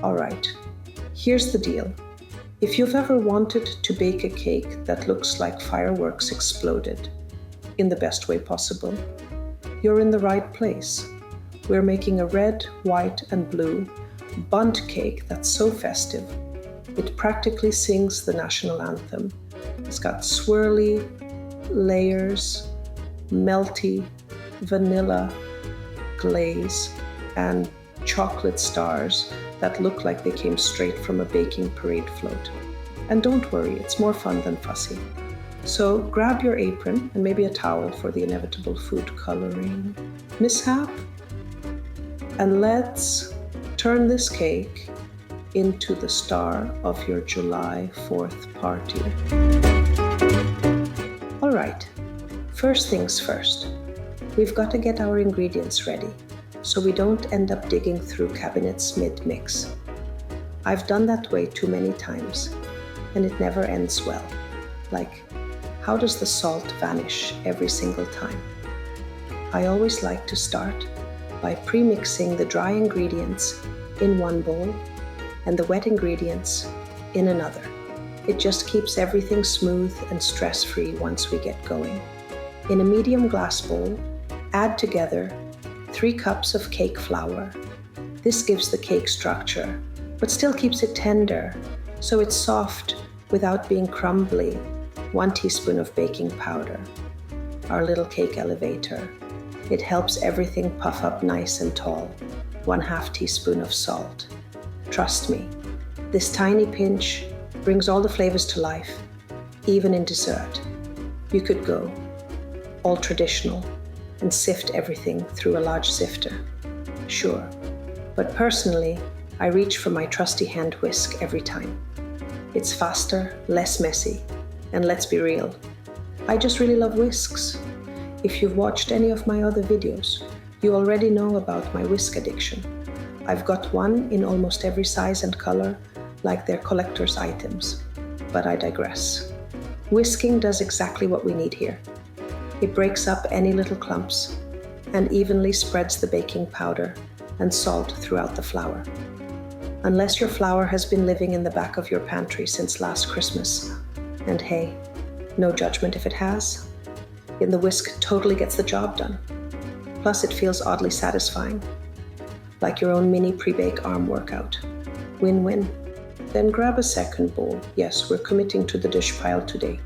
All right, here's the deal. If you've ever wanted to bake a cake that looks like fireworks exploded, in the best way possible, you're in the right place. We're making a red, white, and blue Bundt cake that's so festive, it practically sings the national anthem. It's got swirly layers, melty, vanilla, glaze, and chocolate stars that look like they came straight from a baking parade float. And don't worry, it's more fun than fussy. So grab your apron and maybe a towel for the inevitable food coloring mishap, and let's turn this cake into the star of your July 4th party. All right, first things first. We've got to get our ingredients ready so we don't end up digging through cabinets mid-mix. I've done that way too many times, and it never ends well. Like, how does the salt vanish every single time? I always like to start by pre-mixing the dry ingredients in one bowl and the wet ingredients in another. It just keeps everything smooth and stress-free once we get going. In a medium glass bowl, add together 3 cups of cake flour. This gives the cake structure, but still keeps it tender, so it's soft without being crumbly. 1 teaspoon of baking powder, our little cake elevator. It helps everything puff up nice and tall. 1/2 teaspoon of salt. Trust me, this tiny pinch brings all the flavors to life, even in dessert. You could go all traditional and sift everything through a large sifter. Sure, but personally, I reach for my trusty hand whisk every time. It's faster, less messy, and let's be real, I just really love whisks. If you've watched any of my other videos, you already know about my whisk addiction. I've got one in almost every size and color, like they're collector's items. But I digress. Whisking does exactly what we need here. It breaks up any little clumps and evenly spreads the baking powder and salt throughout the flour. Unless your flour has been living in the back of your pantry since last Christmas, and hey, no judgment if it has, then the whisk totally gets the job done. Plus it feels oddly satisfying, like your own mini pre-bake arm workout. Win-win. Then grab a second bowl. Yes, we're committing to the dish pile today.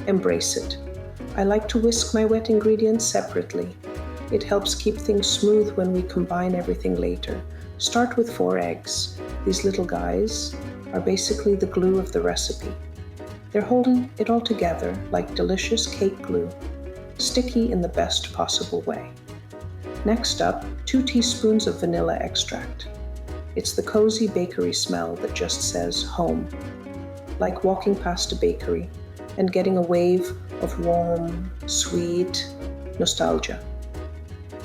Embrace it. I like to whisk my wet ingredients separately. It helps keep things smooth when we combine everything later. Start with 4 eggs. These little guys are basically the glue of the recipe. They're holding it all together like delicious cake glue, sticky in the best possible way. Next up, 2 teaspoons of vanilla extract. It's the cozy bakery smell that just says home, like walking past a bakery and getting a wave of warm, sweet nostalgia.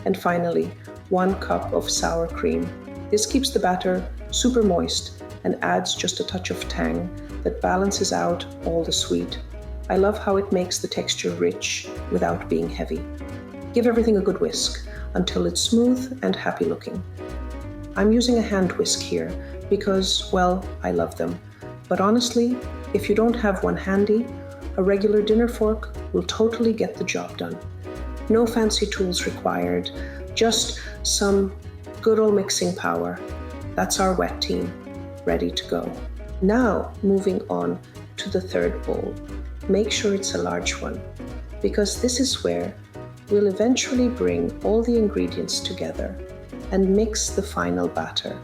And finally, 1 cup of sour cream. This keeps the batter super moist and adds just a touch of tang that balances out all the sweet. I love how it makes the texture rich without being heavy. Give everything a good whisk until it's smooth and happy looking. I'm using a hand whisk here because, well, I love them. But honestly, if you don't have one handy, a regular dinner fork will totally get the job done. No fancy tools required, just some good old mixing power. That's our wet team, ready to go. Now, moving on to the third bowl. Make sure it's a large one, because this is where we'll eventually bring all the ingredients together and mix the final batter.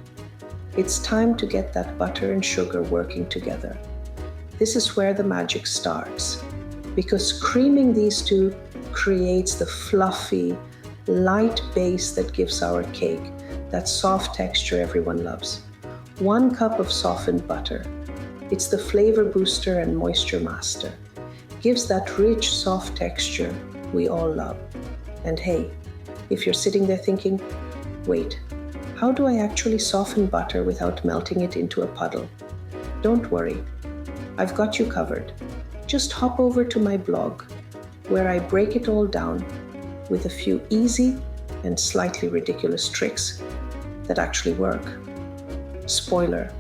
It's time to get that butter and sugar working together. This is where the magic starts, because creaming these two creates the fluffy, light base that gives our cake that soft texture everyone loves. 1 cup of softened butter. It's the flavor booster and moisture master. Gives that rich, soft texture we all love. And hey, if you're sitting there thinking, wait, how do I actually soften butter without melting it into a puddle? Don't worry, I've got you covered. Just hop over to my blog, where I break it all down with a few easy and slightly ridiculous tricks that actually work. Spoiler,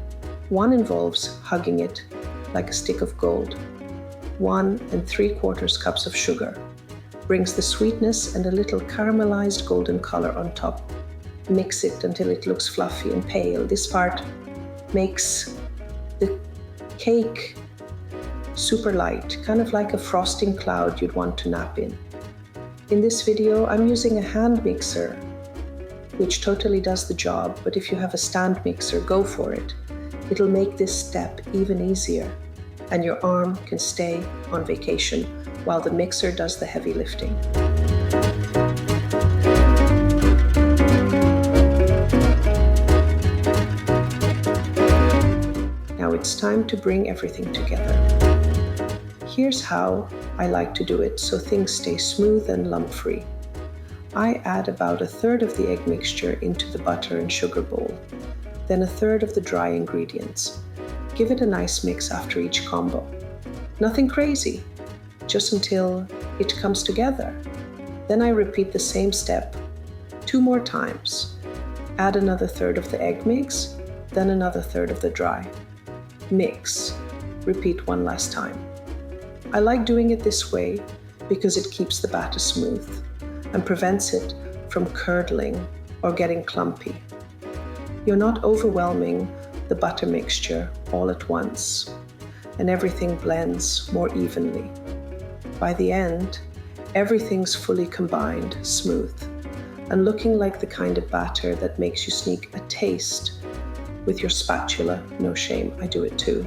one involves hugging it like a stick of gold. 1 3/4 cups of sugar brings the sweetness and a little caramelized golden color on top. Mix it until it looks fluffy and pale. This part makes the cake super light, kind of like a frosting cloud you'd want to nap in. In this video, I'm using a hand mixer, which totally does the job, but if you have a stand mixer, go for it. It'll make this step even easier, and your arm can stay on vacation while the mixer does the heavy lifting. Now it's time to bring everything together. Here's how I like to do it so things stay smooth and lump-free. I add about 1/3 of the egg mixture into the butter and sugar bowl, then 1/3 of the dry ingredients. Give it a nice mix after each combo. Nothing crazy, just until it comes together. Then I repeat the same step 2 more times. Add another 1/3 of the egg mix, then another 1/3 of the dry. Mix. Repeat 1 last time. I like doing it this way because it keeps the batter smooth and prevents it from curdling or getting clumpy. You're not overwhelming the butter mixture all at once, and everything blends more evenly. By the end, everything's fully combined, smooth, and looking like the kind of batter that makes you sneak a taste with your spatula. No shame, I do it too.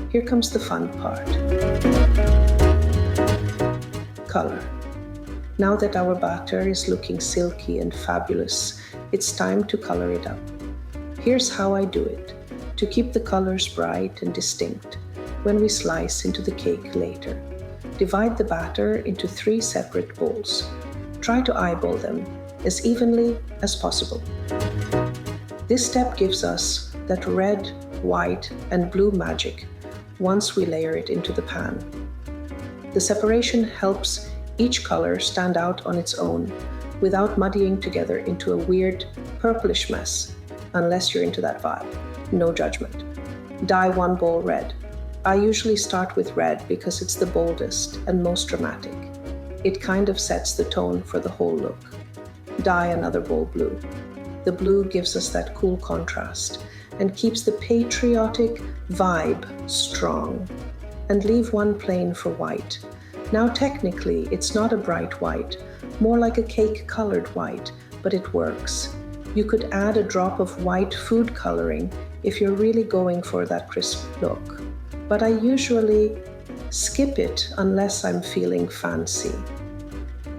Here comes the fun part. Color. Now that our batter is looking silky and fabulous, it's time to color it up. Here's how I do it, to keep the colors bright and distinct when we slice into the cake later. Divide the batter into 3 separate bowls. Try to eyeball them as evenly as possible. This step gives us that red, white, and blue magic once we layer it into the pan. The separation helps each color stand out on its own without muddying together into a weird purplish mess, unless you're into that vibe. No judgment. Dye 1 bowl red. I usually start with red because it's the boldest and most dramatic. It kind of sets the tone for the whole look. Dye another bowl blue. The blue gives us that cool contrast and keeps the patriotic vibe strong. And leave 1 plain for white. Now technically it's not a bright white, more like a cake-colored white, but it works. You could add a drop of white food coloring if you're really going for that crisp look. But I usually skip it unless I'm feeling fancy.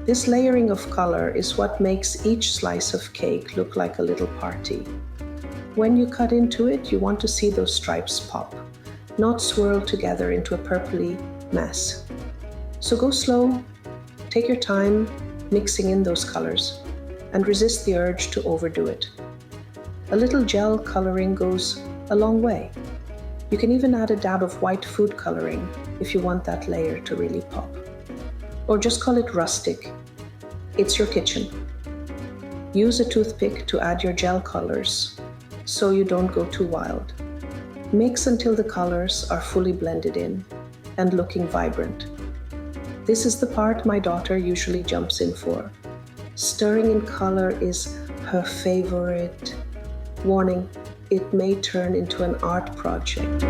This layering of color is what makes each slice of cake look like a little party. When you cut into it, you want to see those stripes pop, not swirl together into a purpley mess. So go slow, take your time mixing in those colors, and resist the urge to overdo it. A little gel coloring goes a long way. You can even add a dab of white food coloring if you want that layer to really pop. Or just call it rustic. It's your kitchen. Use a toothpick to add your gel colors so you don't go too wild. Mix until the colors are fully blended in and looking vibrant. This is the part my daughter usually jumps in for. Stirring in color is her favorite. Warning, it may turn into an art project.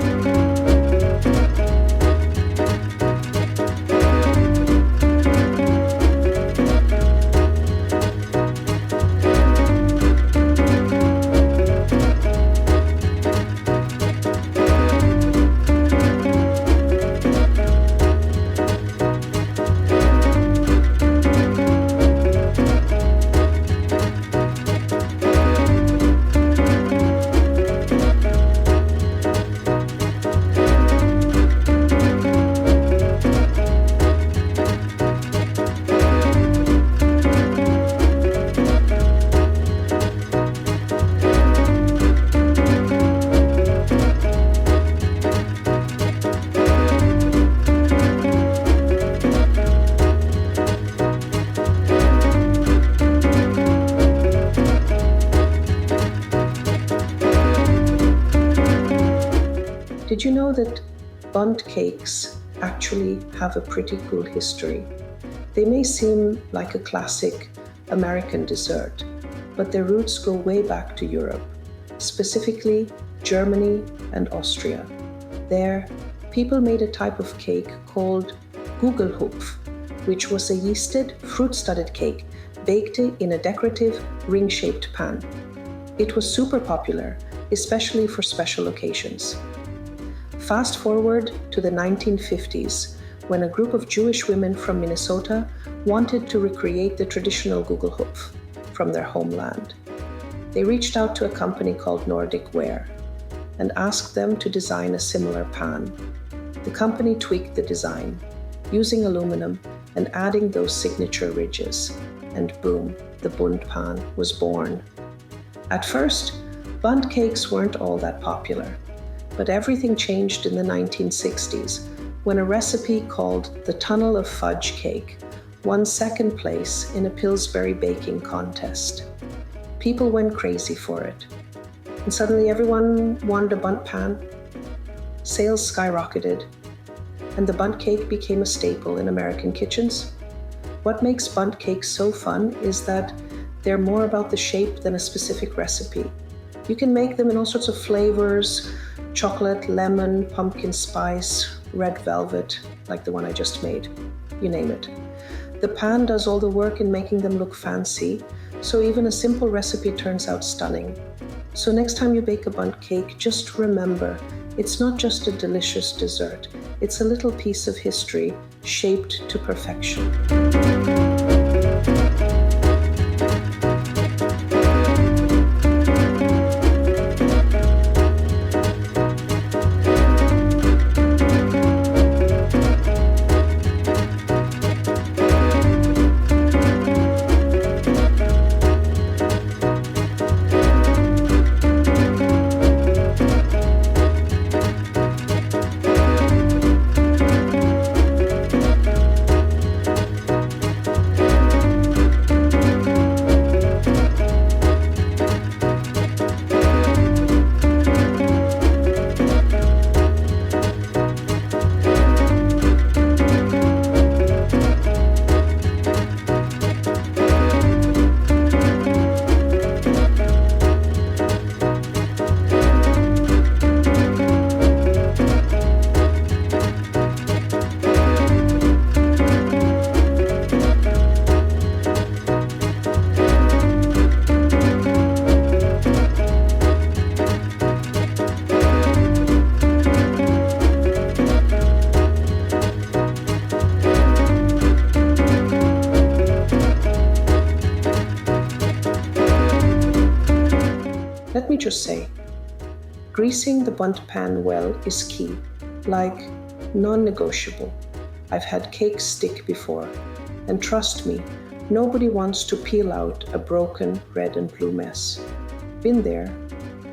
Did you know that Bundt cakes actually have a pretty cool history? They may seem like a classic American dessert, but their roots go way back to Europe, specifically Germany and Austria. There, people made a type of cake called Gugelhupf, which was a yeasted, fruit-studded cake baked in a decorative, ring-shaped pan. It was super popular, especially for special occasions. Fast forward to the 1950s, when a group of Jewish women from Minnesota wanted to recreate the traditional Gugelhupf from their homeland. They reached out to a company called Nordic Ware and asked them to design a similar pan. The company tweaked the design, using aluminum and adding those signature ridges, and boom, the Bundt pan was born. At first, Bundt cakes weren't all that popular. But everything changed in the 1960s when a recipe called the Tunnel of Fudge cake won second place in a Pillsbury baking contest. People went crazy for it. And suddenly everyone wanted a Bundt pan. Sales skyrocketed, and the Bundt cake became a staple in American kitchens. What makes Bundt cakes so fun is that they're more about the shape than a specific recipe. You can make them in all sorts of flavors: chocolate, lemon, pumpkin spice, red velvet, like the one I just made. You name it. The pan does all the work in making them look fancy, so even a simple recipe turns out stunning. So next time you bake a Bundt cake, just remember, it's not just a delicious dessert. It's a little piece of history shaped to perfection. Let me just say, greasing the Bundt pan well is key, like non-negotiable. I've had cakes stick before, and trust me, nobody wants to peel out a broken red and blue mess. Been there,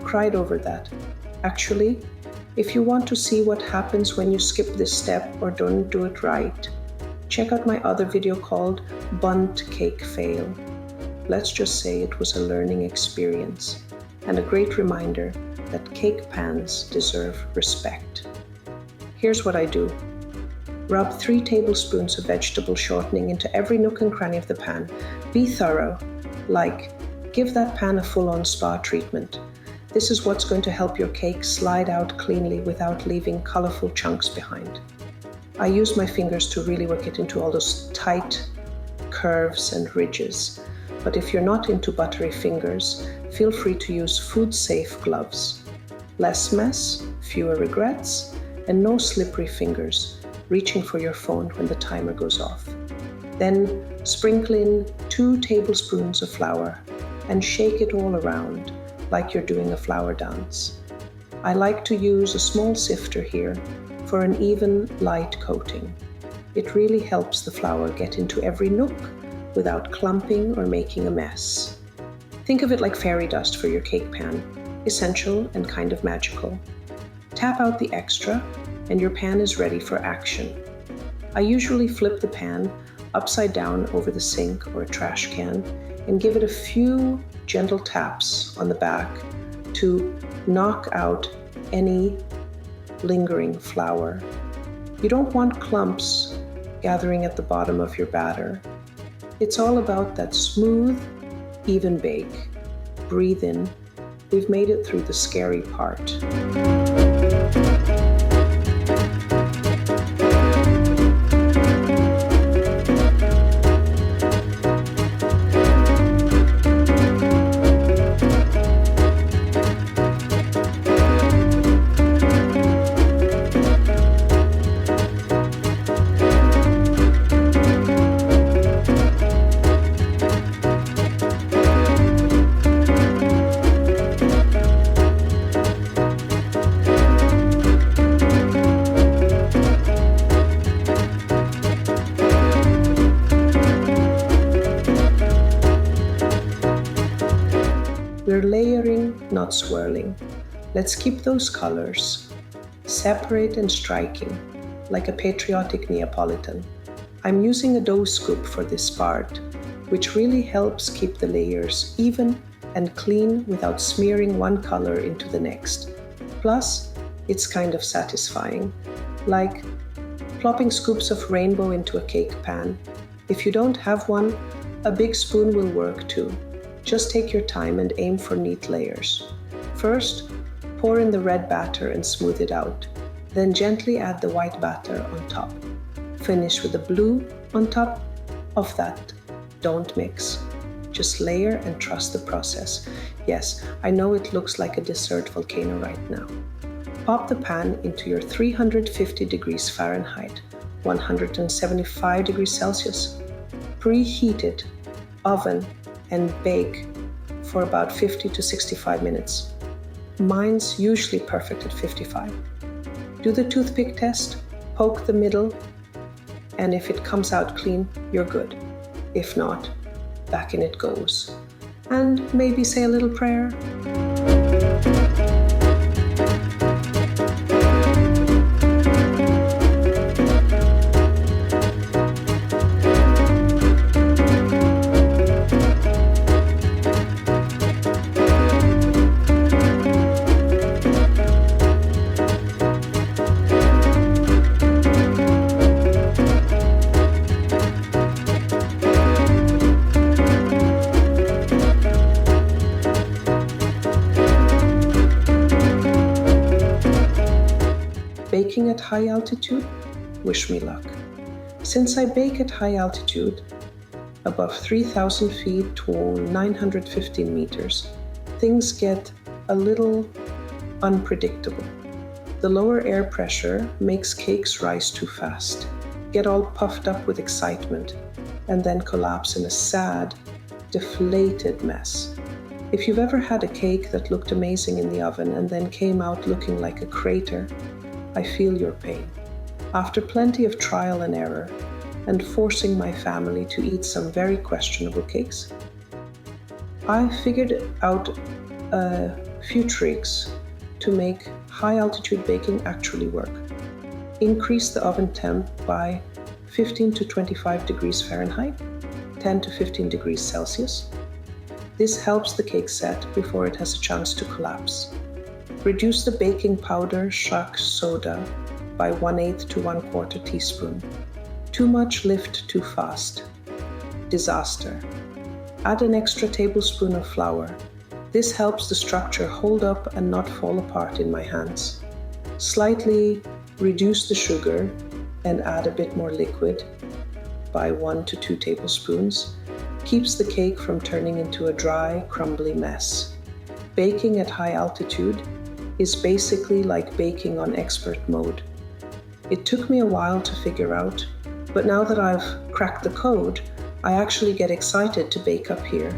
cried over that. Actually, if you want to see what happens when you skip this step or don't do it right, check out my other video called Bundt Cake Fail. Let's just say it was a learning experience and a great reminder that cake pans deserve respect. Here's what I do. Rub 3 tablespoons of vegetable shortening into every nook and cranny of the pan. Be thorough, like give that pan a full-on spa treatment. This is what's going to help your cake slide out cleanly without leaving colorful chunks behind. I use my fingers to really work it into all those tight curves and ridges. But if you're not into buttery fingers, feel free to use food-safe gloves. Less mess, fewer regrets, and no slippery fingers reaching for your phone when the timer goes off. Then sprinkle in 2 tablespoons of flour and shake it all around like you're doing a flower dance. I like to use a small sifter here for an even, light coating. It really helps the flour get into every nook without clumping or making a mess. Think of it like fairy dust for your cake pan, essential and kind of magical. Tap out the extra and your pan is ready for action. I usually flip the pan upside down over the sink or a trash can and give it a few gentle taps on the back to knock out any lingering flour. You don't want clumps gathering at the bottom of your batter. It's all about that smooth, even bake. Breathe in. We've made it through the scary part. We're layering, not swirling. Let's keep those colors separate and striking, like a patriotic Neapolitan. I'm using a dough scoop for this part, which really helps keep the layers even and clean without smearing one color into the next. Plus, it's kind of satisfying, like plopping scoops of rainbow into a cake pan. If you don't have one, a big spoon will work too. Just take your time and aim for neat layers. First, pour in the red batter and smooth it out. Then gently add the white batter on top. Finish with the blue on top of that. Don't mix. Just layer and trust the process. Yes, I know it looks like a dessert volcano right now. Pop the pan into your 350 degrees Fahrenheit, 175 degrees Celsius. Preheat it, oven, and bake for about 50 to 65 minutes. Mine's usually perfect at 55. Do the toothpick test, poke the middle, and if it comes out clean, you're good. If not, back in it goes. And maybe say a little prayer. Baking at high altitude? Wish me luck. Since I bake at high altitude, above 3,000 feet to 915 meters, things get a little unpredictable. The lower air pressure makes cakes rise too fast, get all puffed up with excitement, and then collapse in a sad, deflated mess. If you've ever had a cake that looked amazing in the oven and then came out looking like a crater, I feel your pain. After plenty of trial and error, and forcing my family to eat some very questionable cakes, I figured out a few tricks to make high-altitude baking actually work. Increase the oven temp by 15 to 25 degrees Fahrenheit, 10 to 15 degrees Celsius. This helps the cake set before it has a chance to collapse. Reduce the baking powder Schack soda by 1/8 to 1/4 teaspoon. Too much lift too fast. Disaster. Add an extra tablespoon of flour. This helps the structure hold up and not fall apart in my hands. Slightly reduce the sugar and add a bit more liquid by 1 to 2 tablespoons. Keeps the cake from turning into a dry, crumbly mess. Baking at high altitude is basically like baking on expert mode. It took me a while to figure out, but now that I've cracked the code, I actually get excited to bake up here.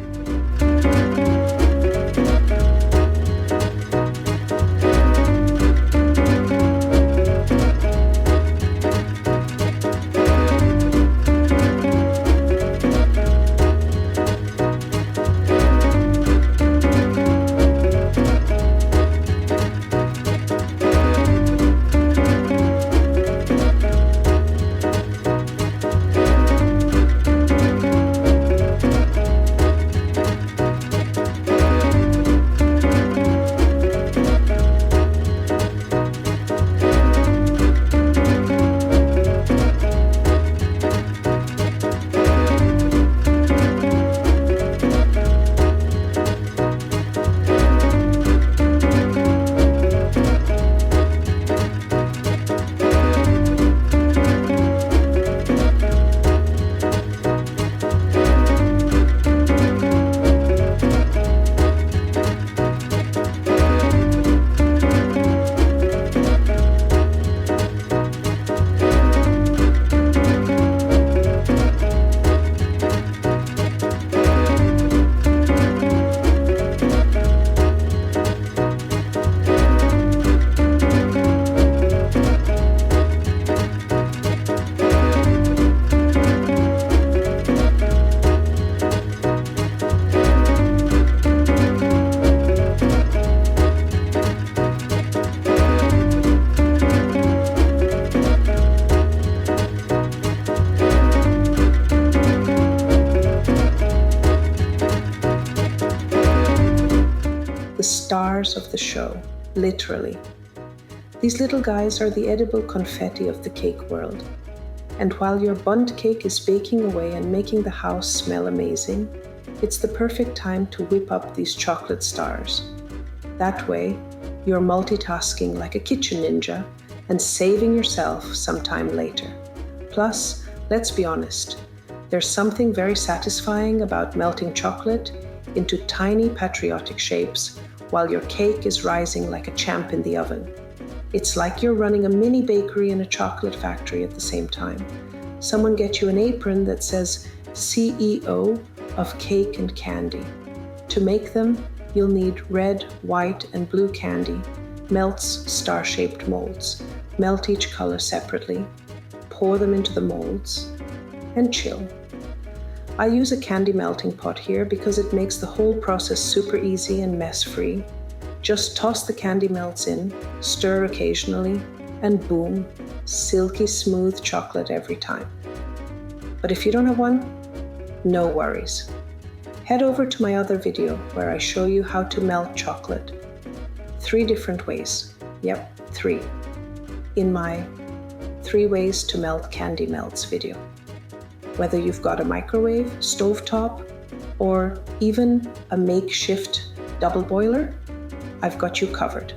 The stars of the show, literally. These little guys are the edible confetti of the cake world. And while your Bundt cake is baking away and making the house smell amazing, it's the perfect time to whip up these chocolate stars. That way, you're multitasking like a kitchen ninja and saving yourself some time later. Plus, let's be honest, there's something very satisfying about melting chocolate into tiny patriotic shapes while your cake is rising like a champ in the oven. It's like you're running a mini bakery and a chocolate factory at the same time. Someone get you an apron that says CEO of Cake and Candy. To make them, you'll need red, white, and blue candy, melts star-shaped molds. Melt each color separately, pour them into the molds, and chill. I use a candy melting pot here because it makes the whole process super easy and mess-free. Just toss the candy melts in, stir occasionally, and boom, silky smooth chocolate every time. But if you don't have one, no worries. Head over to my other video where I show you how to melt chocolate. 3 different ways. Yep, 3. In my 3 ways to melt candy melts video. Whether you've got a microwave, stovetop, or even a makeshift double boiler, I've got you covered.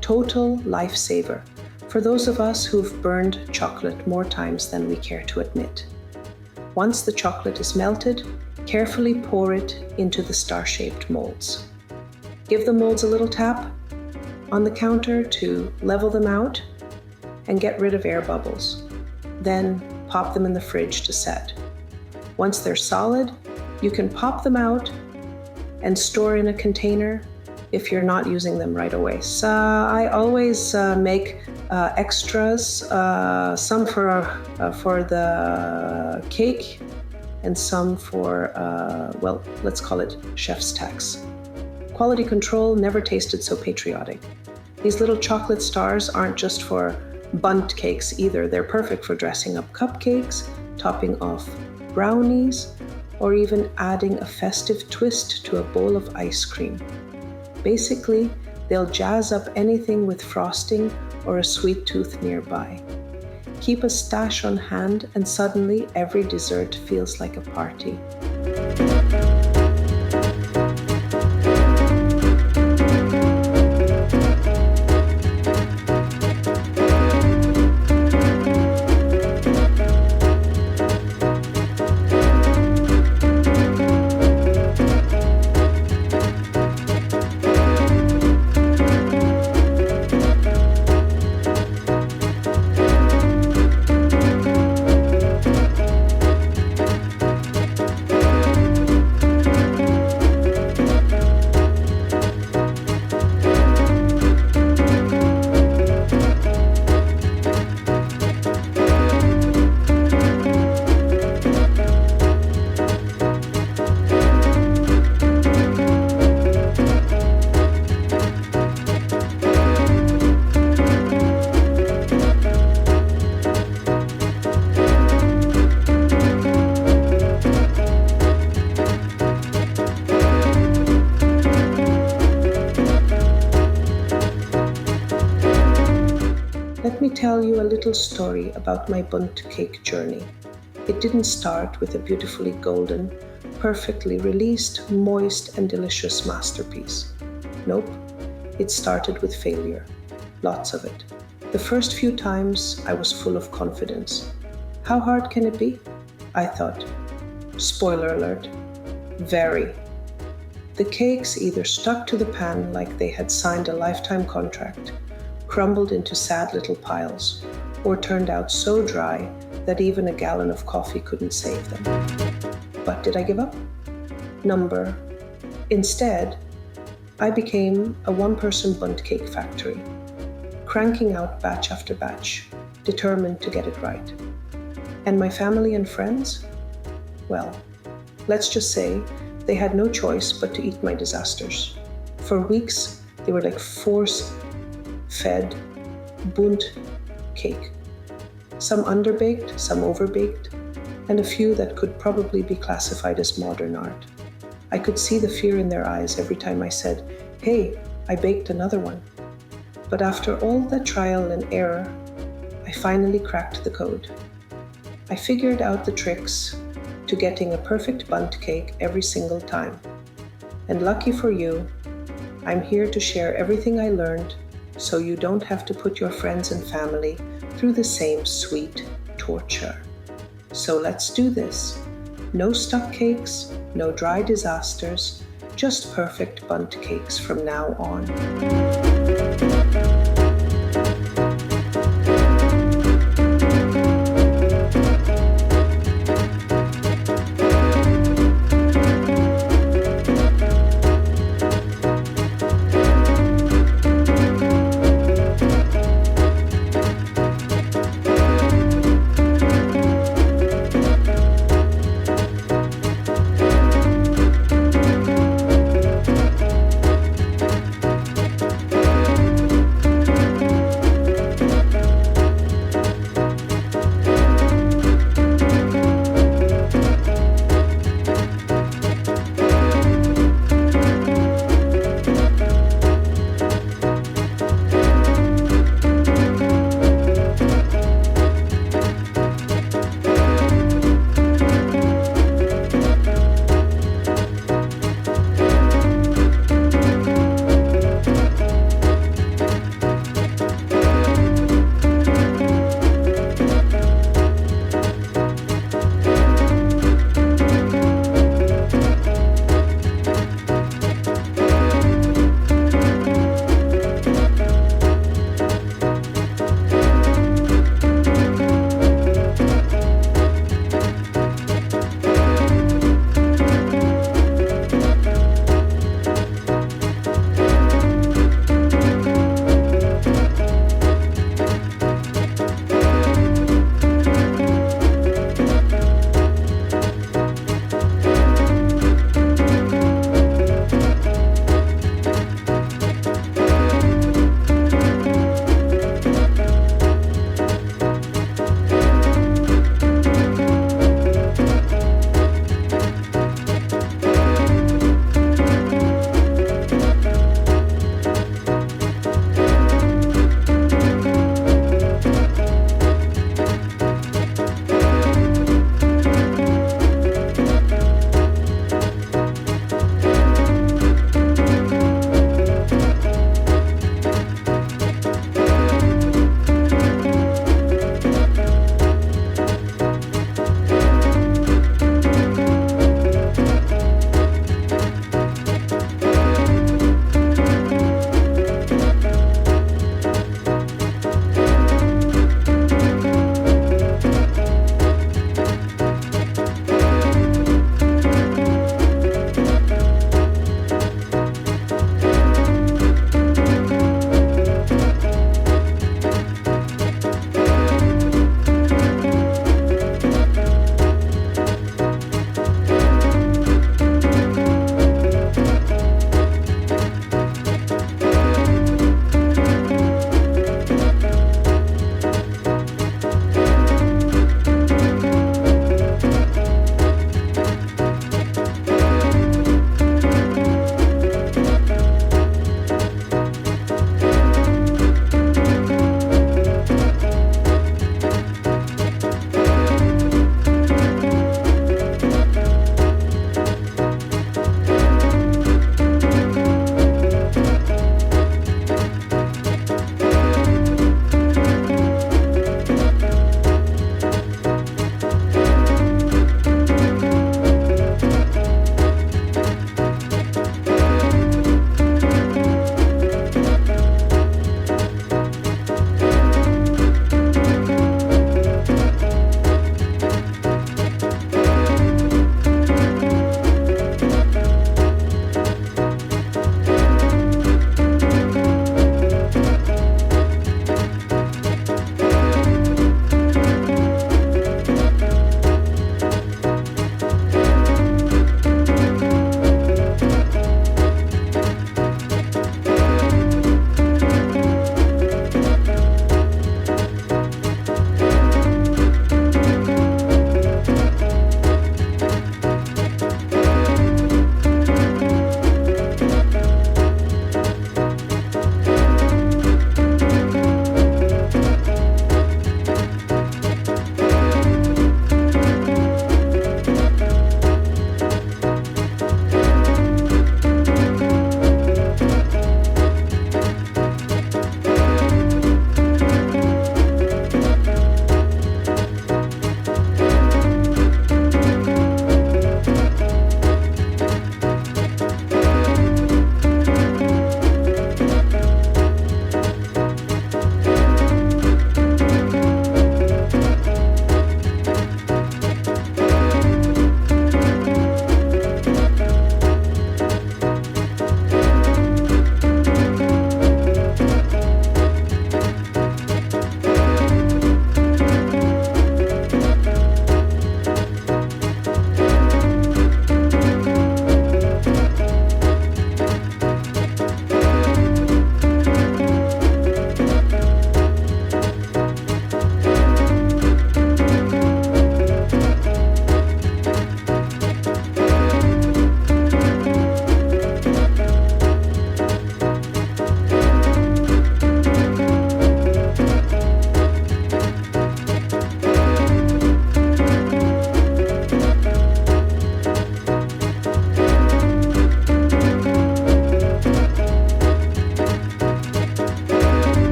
Total lifesaver for those of us who've burned chocolate more times than we care to admit. Once the chocolate is melted, carefully pour it into the star-shaped molds. Give the molds a little tap on the counter to level them out and get rid of air bubbles. Then pop them in the fridge to set. Once they're solid, you can pop them out and store in a container if you're not using them right away. So I always make extras, some for the cake and some for, well, let's call it chef's tax. Quality control never tasted so patriotic. These little chocolate stars aren't just for Bundt cakes either. They're perfect for dressing up cupcakes, topping off brownies, or even adding a festive twist to a bowl of ice cream. Basically, they'll jazz up anything with frosting or a sweet tooth nearby. Keep a stash on hand and suddenly every dessert feels like a party. Let me tell you a little story about my Bundt cake journey. It didn't start with a beautifully golden, perfectly released, moist and delicious masterpiece. Nope, it started with failure. Lots of it. The first few times I was full of confidence. How hard can it be? I thought. Spoiler alert. Very. The cakes either stuck to the pan like they had signed a lifetime contract, crumbled into sad little piles, or turned out so dry that even a gallon of coffee couldn't save them. But did I give up? Number. Instead, I became a one-person Bundt cake factory, cranking out batch after batch, determined to get it right. And my family and friends? Well, let's just say they had no choice but to eat my disasters. For weeks, they were like force-fed Bundt cake. Some underbaked, some overbaked, and a few that could probably be classified as modern art. I could see the fear in their eyes every time I said, "Hey, I baked another one." But after all that trial and error, I finally cracked the code. I figured out the tricks to getting a perfect Bundt cake every single time. And lucky for you, I'm here to share everything I learned so you don't have to put your friends and family through the same sweet torture. So let's do this. No stuck cakes, no dry disasters, just perfect Bundt cakes from now on.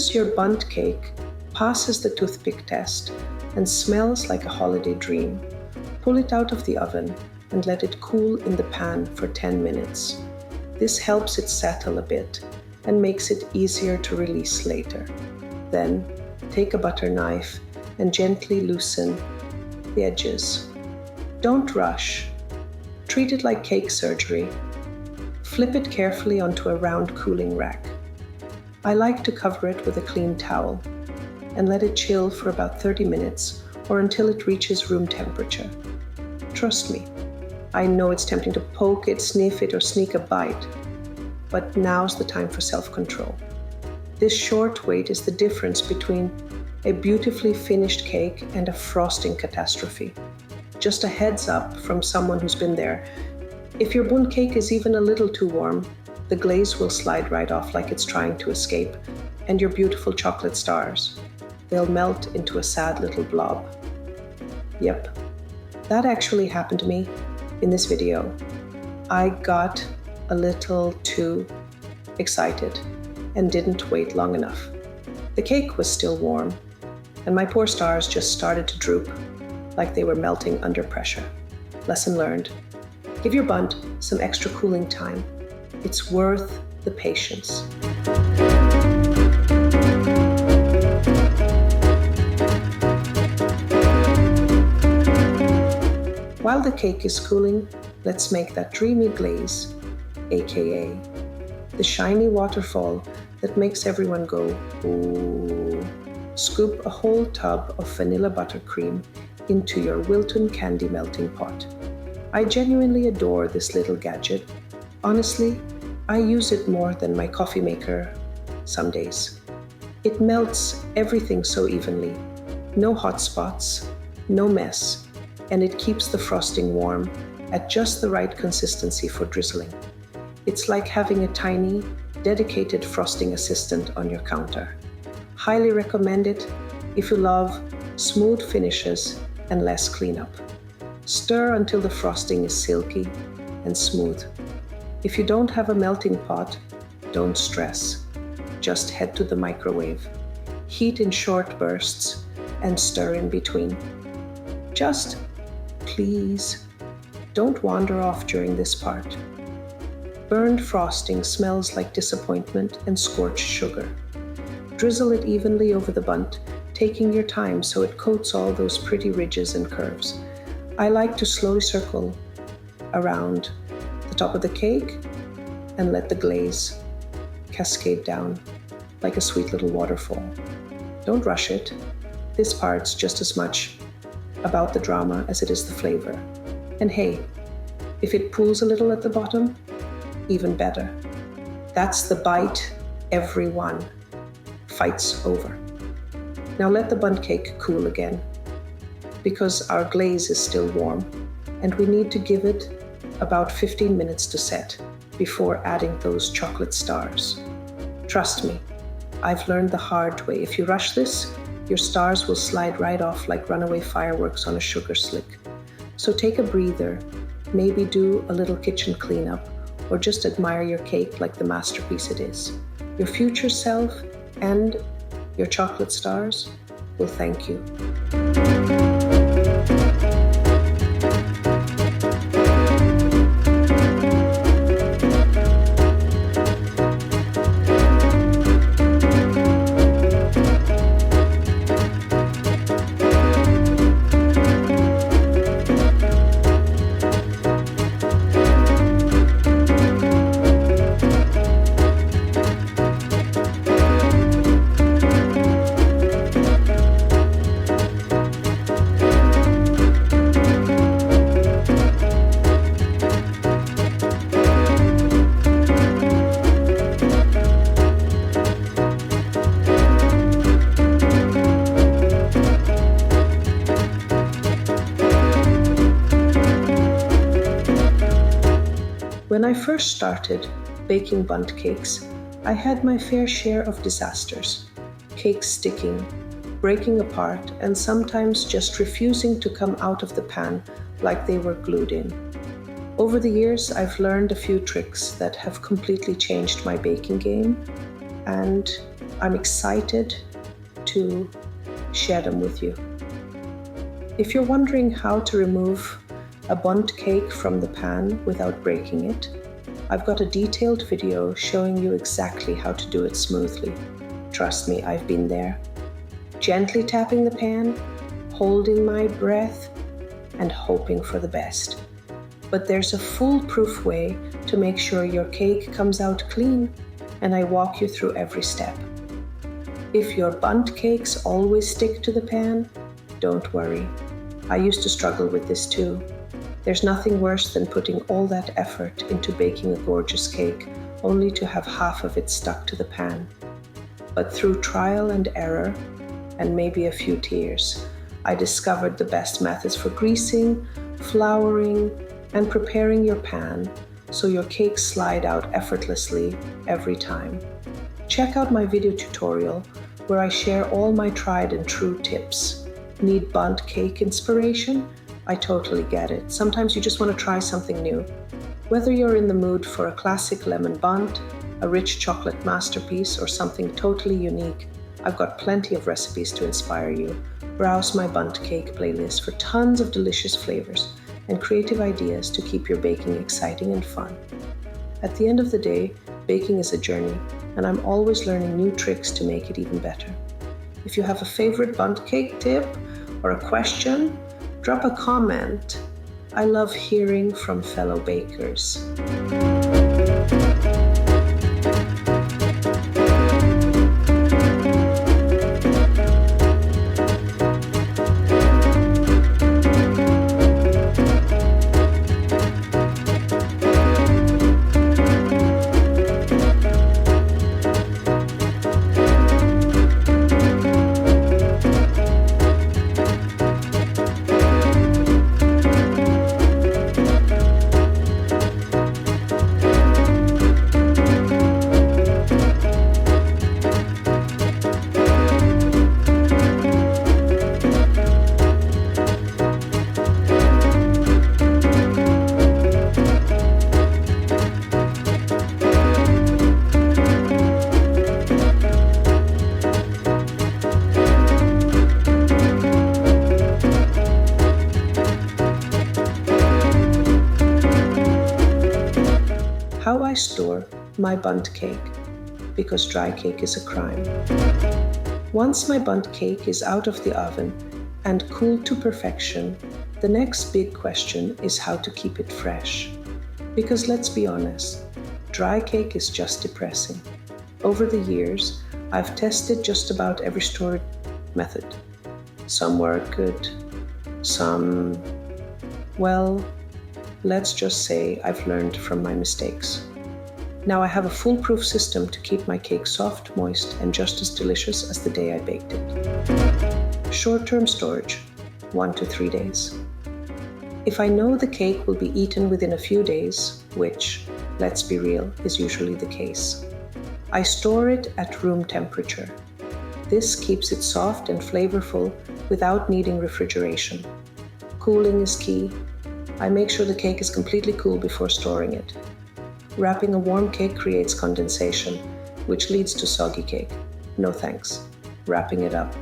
as your Bundt cake passes the toothpick test and smells like a holiday dream, pull it out of the oven and let it cool in the pan for 10 minutes. This helps it settle a bit and makes it easier to release later. Then, take a butter knife and gently loosen the edges. Don't rush. Treat it like cake surgery. Flip it carefully onto a round cooling rack. I like to cover it with a clean towel and let it chill for about 30 minutes or until it reaches room temperature. Trust me, I know it's tempting to poke it, sniff it, or sneak a bite, but now's the time for self-control. This short wait is the difference between a beautifully finished cake and a frosting catastrophe. Just a heads up from someone who's been there. If your Bundt cake is even a little too warm, the glaze will slide right off like it's trying to escape, and your beautiful chocolate stars, they'll melt into a sad little blob. Yep, that actually happened to me in this video. I got a little too excited and didn't wait long enough. The cake was still warm, and my poor stars just started to droop like they were melting under pressure. Lesson learned. Give your Bundt some extra cooling time. It's worth the patience. While the cake is cooling, let's make that dreamy glaze, aka the shiny waterfall that makes everyone go, ooh. Scoop a whole tub of vanilla buttercream into your Wilton candy melting pot. I genuinely adore this little gadget. Honestly, I use it more than my coffee maker some days. It melts everything so evenly. No hot spots, no mess, and it keeps the frosting warm at just the right consistency for drizzling. It's like having a tiny, dedicated frosting assistant on your counter. Highly recommend it if you love smooth finishes and less cleanup. Stir until the frosting is silky and smooth. If you don't have a melting pot, don't stress. Just head to the microwave. Heat in short bursts and stir in between. Just, please, don't wander off during this part. Burned frosting smells like disappointment and scorched sugar. Drizzle it evenly over the Bundt, taking your time so it coats all those pretty ridges and curves. I like to slowly circle around the top of the cake and let the glaze cascade down like a sweet little waterfall. Don't rush it. This part's just as much about the drama as it is the flavor. And hey, if it pools a little at the bottom, even better. That's the bite everyone fights over. Now let the Bundt cake cool again, because our glaze is still warm, and we need to give it about 15 minutes to set before adding those chocolate stars. Trust me, I've learned the hard way. If you rush this, your stars will slide right off like runaway fireworks on a sugar slick. So take a breather, maybe do a little kitchen cleanup, or just admire your cake like the masterpiece it is. Your future self and your chocolate stars will thank you. When I first started baking Bundt cakes, I had my fair share of disasters. Cakes sticking, breaking apart, and sometimes just refusing to come out of the pan like they were glued in. Over the years, I've learned a few tricks that have completely changed my baking game, and I'm excited to share them with you. If you're wondering how to remove a Bundt cake from the pan without breaking it, I've got a detailed video showing you exactly how to do it smoothly. Trust me, I've been there. Gently tapping the pan, holding my breath, and hoping for the best. But there's a foolproof way to make sure your cake comes out clean, and I walk you through every step. If your Bundt cakes always stick to the pan, don't worry. I used to struggle with this too. There's nothing worse than putting all that effort into baking a gorgeous cake only to have half of it stuck to the pan. But through trial and error, and maybe a few tears, I discovered the best methods for greasing, flouring, and preparing your pan so your cakes slide out effortlessly every time. Check out my video tutorial where I share all my tried and true tips. Need Bundt cake inspiration? I totally get it. Sometimes you just want to try something new. Whether you're in the mood for a classic lemon Bundt, a rich chocolate masterpiece, or something totally unique, I've got plenty of recipes to inspire you. Browse my Bundt cake playlist for tons of delicious flavors and creative ideas to keep your baking exciting and fun. At the end of the day, baking is a journey, and I'm always learning new tricks to make it even better. If you have a favorite Bundt cake tip or a question, drop a comment. I love hearing from fellow bakers. How I store my Bundt cake, because dry cake is a crime. Once my Bundt cake is out of the oven and cooled to perfection, the next big question is how to keep it fresh. Because let's be honest, dry cake is just depressing. Over the years, I've tested just about every storage method. Some work good, some, well, let's just say I've learned from my mistakes. Now I have a foolproof system to keep my cake soft, moist, and just as delicious as the day I baked it. Short-term storage, 1 to 3 days. If I know the cake will be eaten within a few days, which, let's be real, is usually the case, I store it at room temperature. This keeps it soft and flavorful without needing refrigeration. Cooling is key. I make sure the cake is completely cool before storing it. Wrapping a warm cake creates condensation, which leads to soggy cake. No thanks. Wrapping it up.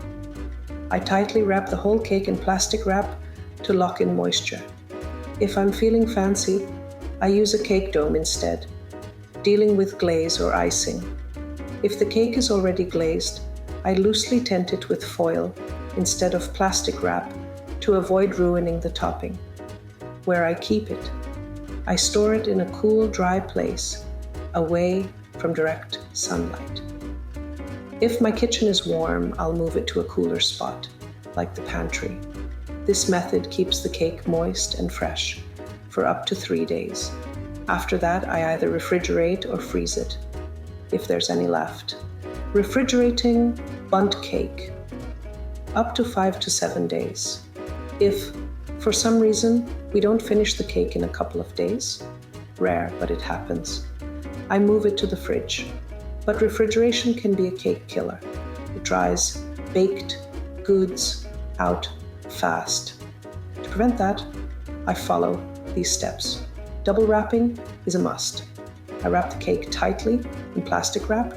I tightly wrap the whole cake in plastic wrap to lock in moisture. If I'm feeling fancy, I use a cake dome instead, dealing with glaze or icing. If the cake is already glazed, I loosely tent it with foil instead of plastic wrap to avoid ruining the topping. Where I keep it, I store it in a cool, dry place, away from direct sunlight. If my kitchen is warm, I'll move it to a cooler spot, like the pantry. This method keeps the cake moist and fresh for up to 3 days. After that, I either refrigerate or freeze it, if there's any left. Refrigerating Bundt cake, up to 5 to 7 days. If, for some reason, we don't finish the cake in a couple of days, rare, but it happens, I move it to the fridge. But refrigeration can be a cake killer. It dries baked goods out fast. To prevent that, I follow these steps. Double wrapping is a must. I wrap the cake tightly in plastic wrap,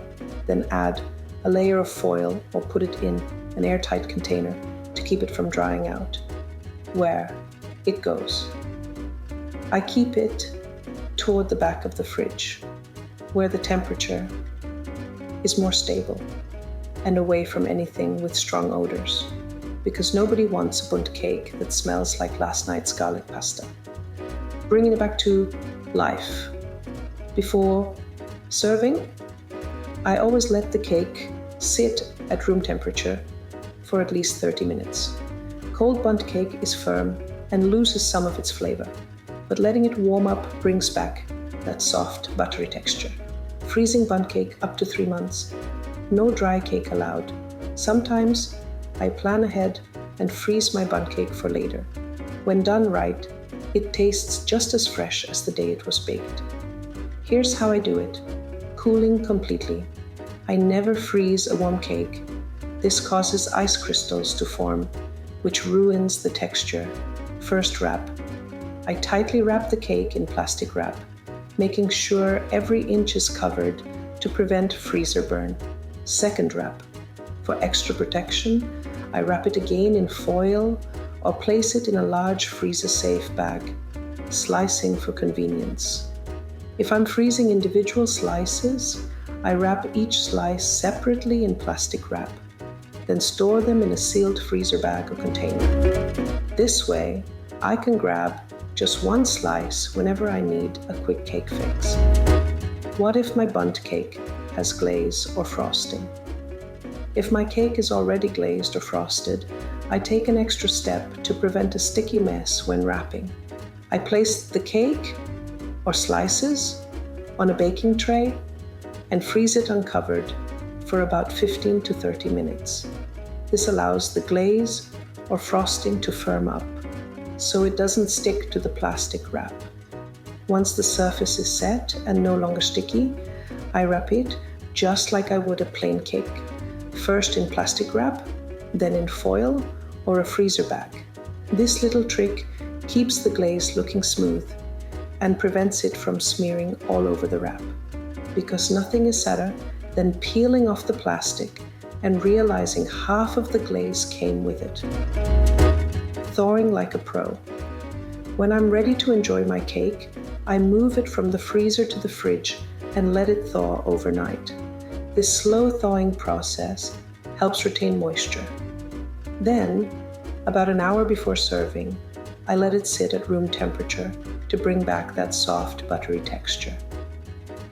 then add a layer of foil or put it in an airtight container to keep it from drying out, where it goes. I keep it toward the back of the fridge, where the temperature is more stable and away from anything with strong odors, because nobody wants a Bundt cake that smells like last night's garlic pasta. Bringing it back to life. Before serving, I always let the cake sit at room temperature for at least 30 minutes. Cold Bundt cake is firm and loses some of its flavor, but letting it warm up brings back that soft, buttery texture. Freezing Bundt cake up to 3 months. No dry cake allowed. Sometimes I plan ahead and freeze my Bundt cake for later. When done right, it tastes just as fresh as the day it was baked. Here's how I do it. Cooling completely. I never freeze a warm cake. This causes ice crystals to form, which ruins the texture. First wrap. I tightly wrap the cake in plastic wrap, making sure every inch is covered to prevent freezer burn. Second wrap. For extra protection, I wrap it again in foil or place it in a large freezer-safe bag, slicing for convenience. If I'm freezing individual slices, I wrap each slice separately in plastic wrap, then store them in a sealed freezer bag or container. This way, I can grab just one slice whenever I need a quick cake fix. What if my Bundt cake has glaze or frosting? If my cake is already glazed or frosted, I take an extra step to prevent a sticky mess when wrapping. I place the cake or slices on a baking tray and freeze it uncovered for about 15 to 30 minutes. This allows the glaze or frosting to firm up, so it doesn't stick to the plastic wrap. Once the surface is set and no longer sticky, I wrap it just like I would a plain cake, first in plastic wrap, then in foil or a freezer bag. This little trick keeps the glaze looking smooth and prevents it from smearing all over the wrap, because nothing is sadder than peeling off the plastic and realizing half of the glaze came with it. Thawing like a pro. When I'm ready to enjoy my cake, I move it from the freezer to the fridge and let it thaw overnight. This slow thawing process helps retain moisture. Then, about an hour before serving, I let it sit at room temperature to bring back that soft, buttery texture.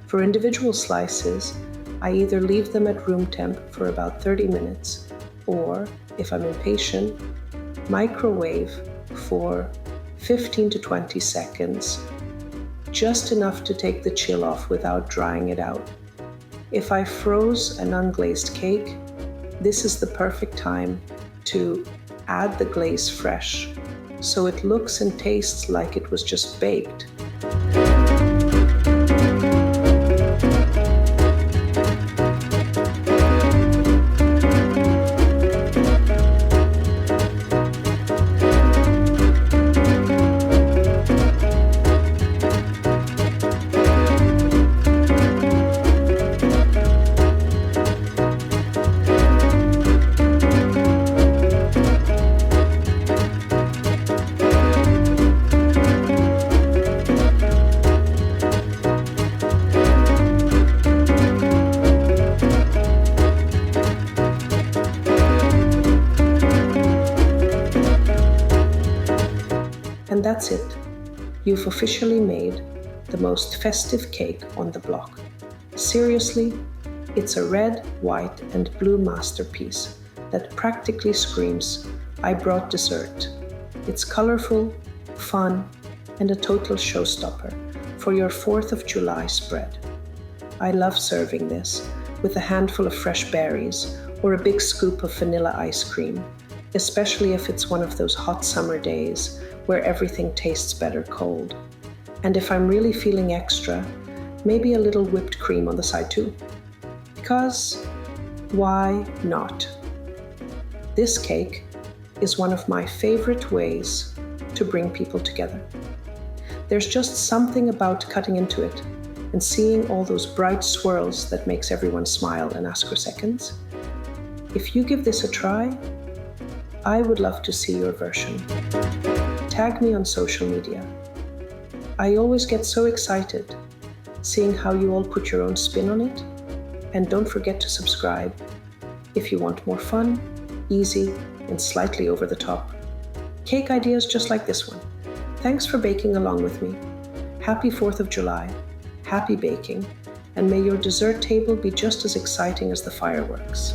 For individual slices, I either leave them at room temp for about 30 minutes, or, if I'm impatient, microwave for 15 to 20 seconds, just enough to take the chill off without drying it out. If I froze an unglazed cake, this is the perfect time to add the glaze fresh, so it looks and tastes like it was just baked. And that's it. You've officially made the most festive cake on the block. Seriously, it's a red, white, and blue masterpiece that practically screams, "I brought dessert." It's colorful, fun, and a total showstopper for your 4th of July spread. I love serving this with a handful of fresh berries or a big scoop of vanilla ice cream, especially if it's one of those hot summer days where everything tastes better cold. And if I'm really feeling extra, maybe a little whipped cream on the side too. Because why not? This cake is one of my favorite ways to bring people together. There's just something about cutting into it and seeing all those bright swirls that makes everyone smile and ask for seconds. If you give this a try, I would love to see your version. Tag me on social media. I always get so excited seeing how you all put your own spin on it. And don't forget to subscribe if you want more fun, easy, and slightly over the top cake ideas just like this one. Thanks for baking along with me. Happy 4th of July, happy baking, and may your dessert table be just as exciting as the fireworks.